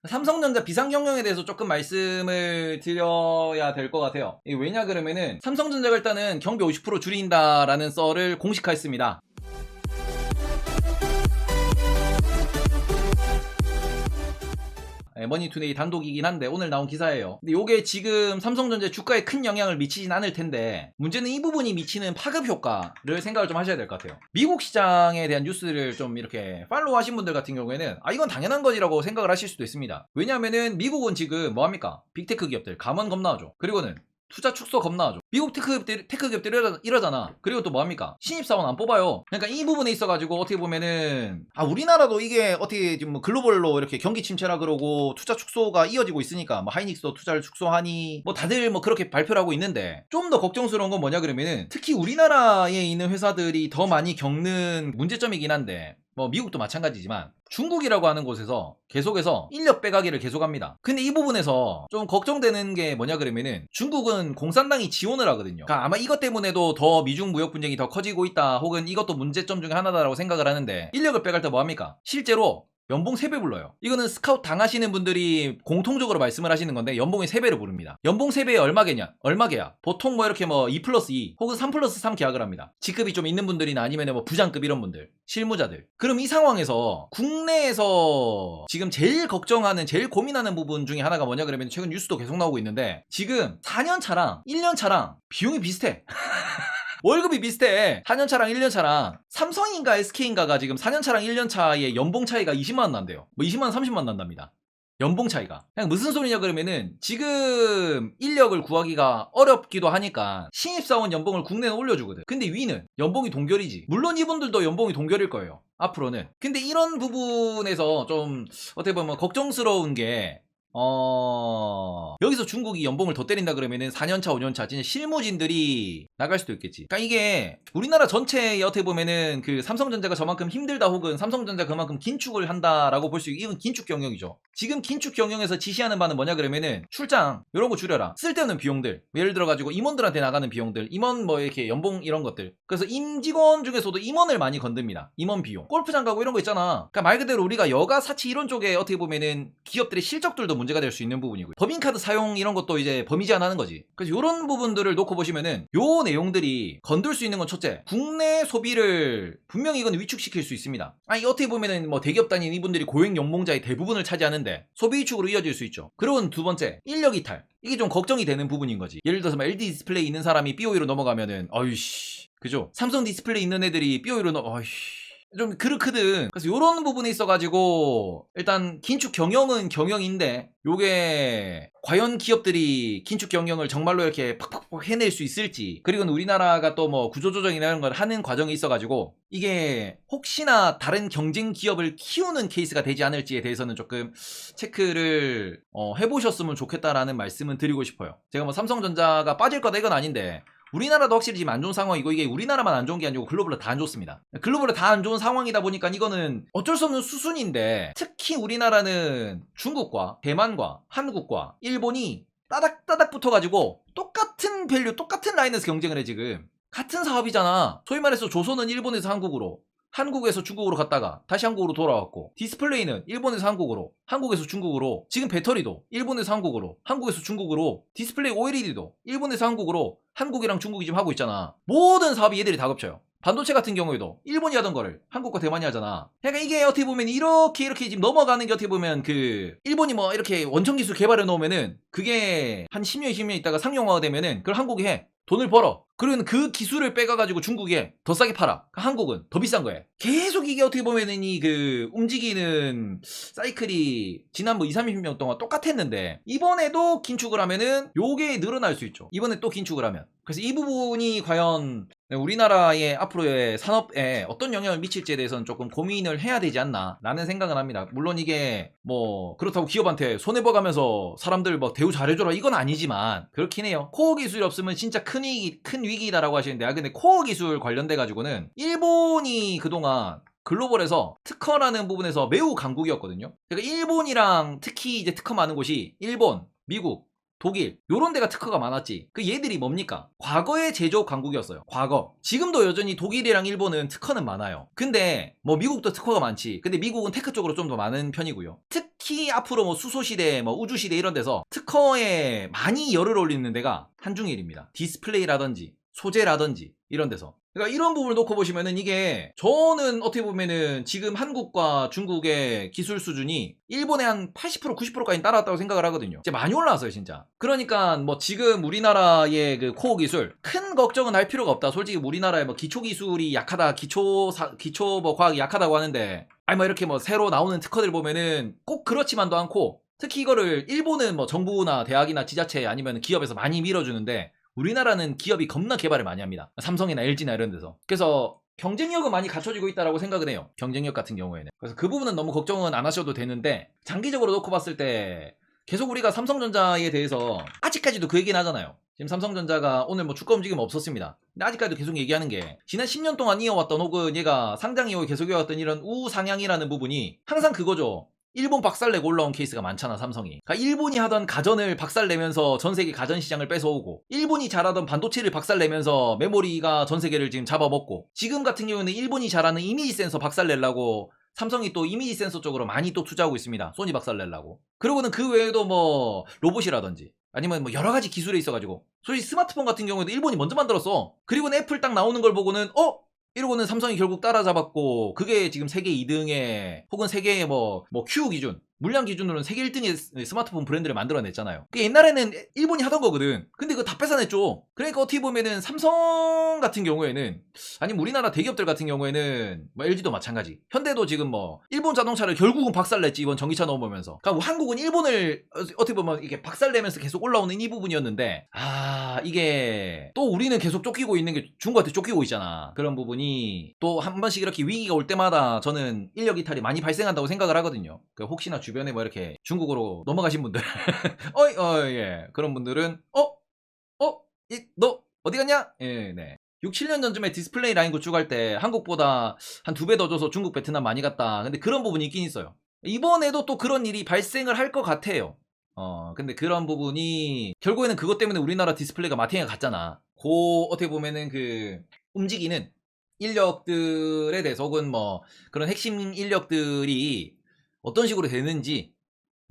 삼성전자 비상경영에 대해서 조금 말씀을 드려야 될 것 같아요. 왜냐 그러면은 삼성전자가 일단은 경비 50% 줄인다라는 썰을 공식화했습니다. 머니투데이 단독이긴 한데 오늘 나온 기사예요. 근데 요게 지금 삼성전자 주가에 큰 영향을 미치진 않을 텐데 문제는 이 부분이 미치는 파급 효과를 생각을 좀 하셔야 될 것 같아요. 미국 시장에 대한 뉴스를 좀 이렇게 팔로우 하신 분들 같은 경우에는 이건 당연한 거지라고 생각을 하실 수도 있습니다. 왜냐하면은 미국은 지금 뭐합니까? 빅테크 기업들 감원 겁나하죠. 그리고는 투자 축소 겁나하죠. 미국 테크 기업들이 이러잖아. 그리고 또 뭐합니까? 신입사원 안 뽑아요. 그러니까 이 부분에 있어가지고 어떻게 보면은 우리나라도 이게 어떻게 지금 뭐 글로벌로 이렇게 경기 침체라 그러고 투자 축소가 이어지고 있으니까 뭐 하이닉스도 투자를 축소하니 뭐 다들 뭐 그렇게 발표를 하고 있는데 좀 더 걱정스러운 건 뭐냐 그러면은 특히 우리나라에 있는 회사들이 더 많이 겪는 문제점이긴 한데 뭐 미국도 마찬가지지만 중국이라고 하는 곳에서 계속해서 인력 빼가기를 계속합니다. 근데 이 부분에서 좀 걱정되는 게 뭐냐 그러면은 중국은 공산당이 지원을 하거든요. 그러니까 아마 이것 때문에도 더 미중 무역 분쟁이 더 커지고 있다 혹은 이것도 문제점 중에 하나다라고 생각을 하는데 인력을 빼갈 때 뭐합니까? 실제로 연봉 3배 불러요. 이거는 스카우트 당하시는 분들이 공통적으로 말씀을 하시는 건데 연봉이 3배를 부릅니다. 연봉 3배에 얼마게야? 보통 뭐 이렇게 뭐 2+2 혹은 3+3 계약을 합니다. 직급이 좀 있는 분들이나 아니면 뭐 부장급 이런 분들, 실무자들. 그럼 이 상황에서 국내에서 지금 제일 걱정하는, 제일 고민하는 부분 중에 하나가 뭐냐 그러면 최근 뉴스도 계속 나오고 있는데 지금 4년 차랑 1년 차랑 비용이 비슷해. 월급이 비슷해. 4년차랑 1년차랑 삼성인가 SK인가가 지금 4년차랑 1년차의 연봉 차이가 20만원 난대요. 뭐 20만원 30만원 난답니다. 연봉 차이가. 그냥 무슨 소리냐 그러면은 지금 인력을 구하기가 어렵기도 하니까 신입사원 연봉을 국내는 올려주거든. 근데 위는 연봉이 동결이지. 물론 이분들도 연봉이 동결일 거예요. 앞으로는. 근데 이런 부분에서 좀 어떻게 보면 걱정스러운 게 여기서 중국이 연봉을 더 때린다 그러면은 4년차, 5년차 진짜 실무진들이 나갈 수도 있겠지. 그러니까 이게 우리나라 전체에 어떻게 보면은 그 삼성전자가 저만큼 힘들다 혹은 삼성전자 그만큼 긴축을 한다라고 볼 수 있고 이건 긴축 경영이죠. 지금 긴축 경영에서 지시하는 바는 뭐냐 그러면은 출장 이런 거 줄여라. 쓸데없는 비용들. 예를 들어 가지고 임원들한테 나가는 비용들, 임원 뭐 이렇게 연봉 이런 것들. 그래서 임직원 중에서도 임원을 많이 건듭니다. 임원 비용. 골프장 가고 이런 거 있잖아. 그러니까 말 그대로 우리가 여가 사치 이런 쪽에 어떻게 보면은 기업들의 실적들도 문제가 될 수 있는 부분이고요. 법인카드 사용 이런 것도 이제 범위 제한하는 거지. 그래서 이런 부분들을 놓고 보시면은 요 내용들이 건들 수 있는 건 첫째, 국내 소비를 분명히 이건 위축시킬 수 있습니다. 어떻게 보면은 뭐 대기업 다니는 이분들이 고액 연봉자의 대부분을 차지하는데 소비 위축으로 이어질 수 있죠. 그리고 두 번째, 인력 이탈. 이게 좀 걱정이 되는 부분인 거지. 예를 들어서 LD 디스플레이 있는 사람이 BOE로 넘어가면은 어이씨, 그죠? 삼성 디스플레이 있는 애들이 BOE로 어이씨. 좀 그렇거든. 그래서 요런 부분에 있어가지고 일단 긴축 경영은 경영인데 요게 과연 기업들이 긴축 경영을 정말로 이렇게 팍팍 해낼 수 있을지, 그리고 우리나라가 또 뭐 구조조정이나 이런 걸 하는 과정이 있어가지고 이게 혹시나 다른 경쟁 기업을 키우는 케이스가 되지 않을지에 대해서는 조금 체크를 해보셨으면 좋겠다라는 말씀은 드리고 싶어요. 제가 뭐 삼성전자가 빠질 거다 이건 아닌데 우리나라도 확실히 지금 안 좋은 상황이고 이게 우리나라만 안 좋은 게 아니고 글로벌로 다 안 좋습니다. 글로벌로 다 안 좋은 상황이다 보니까 이거는 어쩔 수 없는 수순인데 특히 우리나라는 중국과 대만과 한국과 일본이 따닥따닥 붙어가지고 똑같은 밸류 똑같은 라인에서 경쟁을 해. 지금 같은 사업이잖아. 소위 말해서 조선은 일본에서 한국으로, 한국에서 중국으로 갔다가 다시 한국으로 돌아왔고, 디스플레이는 일본에서 한국으로, 한국에서 중국으로, 지금 배터리도 일본에서 한국으로, 한국에서 중국으로, 디스플레이 OLED도 일본에서 한국으로, 한국이랑 중국이 지금 하고 있잖아. 모든 사업이 얘들이 다 겹쳐요. 반도체 같은 경우에도 일본이 하던 거를 한국과 대만이 하잖아. 그러니까 이게 어떻게 보면 이렇게 지금 넘어가는 게 어떻게 보면 그 일본이 뭐 이렇게 원천 기술 개발해 놓으면은 그게 한 10년 20년 있다가 상용화가 되면은 그걸 한국이 해. 돈을 벌어. 그러면 그 기술을 빼가가지고 중국에 더 싸게 팔아. 한국은 더 비싼 거야. 계속 이게 어떻게 보면은 이 그 움직이는 사이클이 지난 뭐 20, 30년 동안 똑같았는데 이번에도 긴축을 하면은 요게 늘어날 수 있죠. 이번에 또 긴축을 하면. 그래서 이 부분이 과연 우리나라의 앞으로의 산업에 어떤 영향을 미칠지에 대해서는 조금 고민을 해야 되지 않나 라는 생각은 합니다. 물론 이게 뭐 그렇다고 기업한테 손해봐가면서 사람들 뭐 대우 잘해줘라 이건 아니지만 그렇긴 해요. 코어 기술이 없으면 진짜 큰 위기다라고 하시는데 근데 코어 기술 관련돼 가지고는 일본이 그동안 글로벌에서 특허라는 부분에서 매우 강국이었거든요. 그러니까 일본이랑 특히 이제 특허 많은 곳이 일본, 미국, 독일 요런 데가 특허가 많았지. 그 얘들이 뭡니까? 과거의 제조업 강국이었어요. 과거. 지금도 여전히 독일이랑 일본은 특허는 많아요. 근데 뭐 미국도 특허가 많지. 근데 미국은 테크 쪽으로 좀 더 많은 편이고요. 특히 앞으로 뭐 수소시대, 뭐 우주시대 이런 데서 특허에 많이 열을 올리는 데가 한중일입니다. 디스플레이라든지 소재라든지 이런 데서. 그러니까 이런 부분을 놓고 보시면은 이게 저는 어떻게 보면은 지금 한국과 중국의 기술 수준이 일본의 한 80% 90%까지 따라왔다고 생각을 하거든요. 진짜 많이 올라왔어요 진짜. 그러니까 뭐 지금 우리나라의 그 코어 기술 큰 걱정은 할 필요가 없다. 솔직히 우리나라의 뭐 기초 기술이 약하다, 기초 뭐 과학이 약하다고 하는데 아니 뭐 이렇게 뭐 새로 나오는 특허들 보면은 꼭 그렇지만도 않고 특히 이거를 일본은 뭐 정부나 대학이나 지자체 아니면 기업에서 많이 밀어주는데 우리나라는 기업이 겁나 개발을 많이 합니다. 삼성이나 LG나 이런 데서. 그래서 경쟁력은 많이 갖춰지고 있다고 생각은 해요. 경쟁력 같은 경우에는. 그래서 그 부분은 너무 걱정은 안 하셔도 되는데 장기적으로 놓고 봤을 때 계속 우리가 삼성전자에 대해서 아직까지도 그 얘기는 하잖아요. 지금 삼성전자가 오늘 뭐 주가 움직임 없었습니다. 근데 아직까지도 계속 얘기하는 게 지난 10년 동안 이어왔던 혹은 얘가 상장 이후에 계속 이어왔던 이런 우상향이라는 부분이 항상 그거죠. 일본 박살내고 올라온 케이스가 많잖아 삼성이. 그러니까 일본이 하던 가전을 박살내면서 전세계 가전시장을 뺏어오고 일본이 잘하던 반도체를 박살내면서 메모리가 전세계를 지금 잡아먹고 지금 같은 경우는 일본이 잘하는 이미지 센서 박살내려고 삼성이 또 이미지 센서 쪽으로 많이 또 투자하고 있습니다. 소니 박살내려고. 그리고는 그 외에도 뭐 로봇이라든지 아니면 뭐 여러가지 기술에 있어가지고 솔직히 스마트폰 같은 경우에도 일본이 먼저 만들었어. 그리고는 애플 딱 나오는 걸 보고는 이러고는 삼성이 결국 따라잡았고 그게 지금 세계 2등의 혹은 세계의 뭐 Q 기준 물량 기준으로는 세계 1등의 스마트폰 브랜드를 만들어냈잖아요. 그 옛날에는 일본이 하던 거거든. 근데 그거 다 뺏어냈죠. 그러니까 어떻게 보면은 삼성 같은 경우에는 아니면 우리나라 대기업들 같은 경우에는 뭐 LG도 마찬가지. 현대도 지금 뭐 일본 자동차를 결국은 박살냈지 이번 전기차 넘어오면서. 그러니까 뭐 한국은 일본을 어떻게 보면 이게 박살내면서 계속 올라오는 이 부분이었는데 이게 또 우리는 계속 쫓기고 있는 게 중국한테 쫓기고 있잖아. 그런 부분이 또 한 번씩 이렇게 위기가 올 때마다 저는 인력 이탈이 많이 발생한다고 생각을 하거든요. 혹시나 주변에 뭐 이렇게 중국으로 넘어가신 분들 예. 그런 분들은 너 어디 갔냐? 예, 네. 6, 7년 전쯤에 디스플레이 라인 구축할 때 한국보다 한 2배 더 줘서 중국, 베트남 많이 갔다. 근데 그런 부분이 있긴 있어요. 이번에도 또 그런 일이 발생을 할 것 같아요. 근데 그런 부분이 결국에는 그것 때문에 우리나라 디스플레이가 마팅에 갔잖아. 어떻게 보면은 그 움직이는 인력들에 대해서 혹은 뭐 그런 핵심 인력들이 어떤 식으로 되는지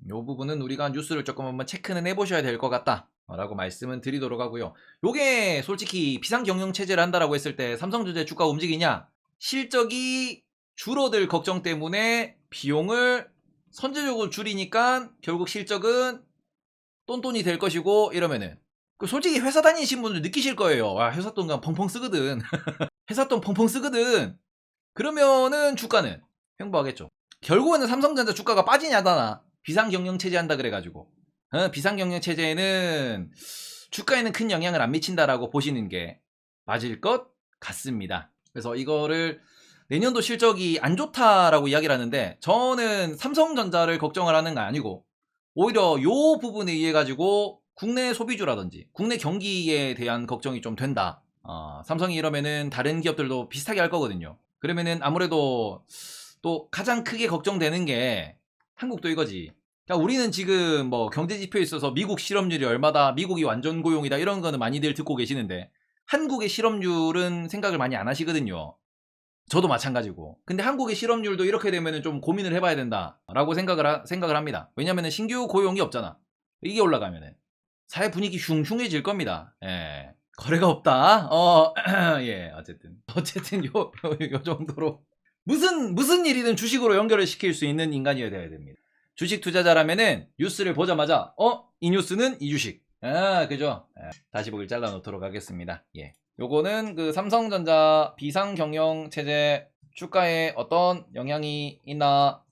이 부분은 우리가 뉴스를 조금 한번 체크는 해보셔야 될 것 같다 라고 말씀은 드리도록 하고요. 요게 솔직히 비상경영체제를 한다라고 했을 때 삼성전자 주가 움직이냐? 실적이 줄어들 걱정 때문에 비용을 선제적으로 줄이니까 결국 실적은 똔똔이 될 것이고 이러면은 솔직히 회사 다니신 분들 느끼실 거예요. 회사 돈 그냥 펑펑 쓰거든. 회사 돈 펑펑 쓰거든. 그러면은 주가는 횡보하겠죠. 결국에는 삼성전자 주가가 빠지냐다나 비상경영체제 한다 그래가지고 비상경영체제에는 주가에는 큰 영향을 안 미친다라고 보시는 게 맞을 것 같습니다. 그래서 이거를 내년도 실적이 안 좋다라고 이야기를 하는데 저는 삼성전자를 걱정을 하는 거 아니고 오히려 요 부분에 의해 가지고 국내 소비주라든지 국내 경기에 대한 걱정이 좀 된다. 삼성이 이러면은 다른 기업들도 비슷하게 할 거거든요. 그러면은 아무래도 또 가장 크게 걱정되는 게 한국도 이거지. 그러니까 우리는 지금 뭐 경제 지표에 있어서 미국 실업률이 얼마다, 미국이 완전 고용이다 이런 거는 많이들 듣고 계시는데 한국의 실업률은 생각을 많이 안 하시거든요. 저도 마찬가지고. 근데 한국의 실업률도 이렇게 되면은 좀 고민을 해봐야 된다라고 생각을 합니다. 왜냐면은 신규 고용이 없잖아. 이게 올라가면은 사회 분위기 흉흉해질 겁니다. 예. 거래가 없다. 예. 어쨌든 요 정도로 무슨 일이든 주식으로 연결을 시킬 수 있는 인간이어야 됩니다. 주식 투자자라면은 뉴스를 보자마자 이 뉴스는 이 주식. 그죠? 다시 보기를 잘라 놓도록 하겠습니다. 예. 요거는 그 삼성전자 비상경영 체제 주가에 어떤 영향이 있나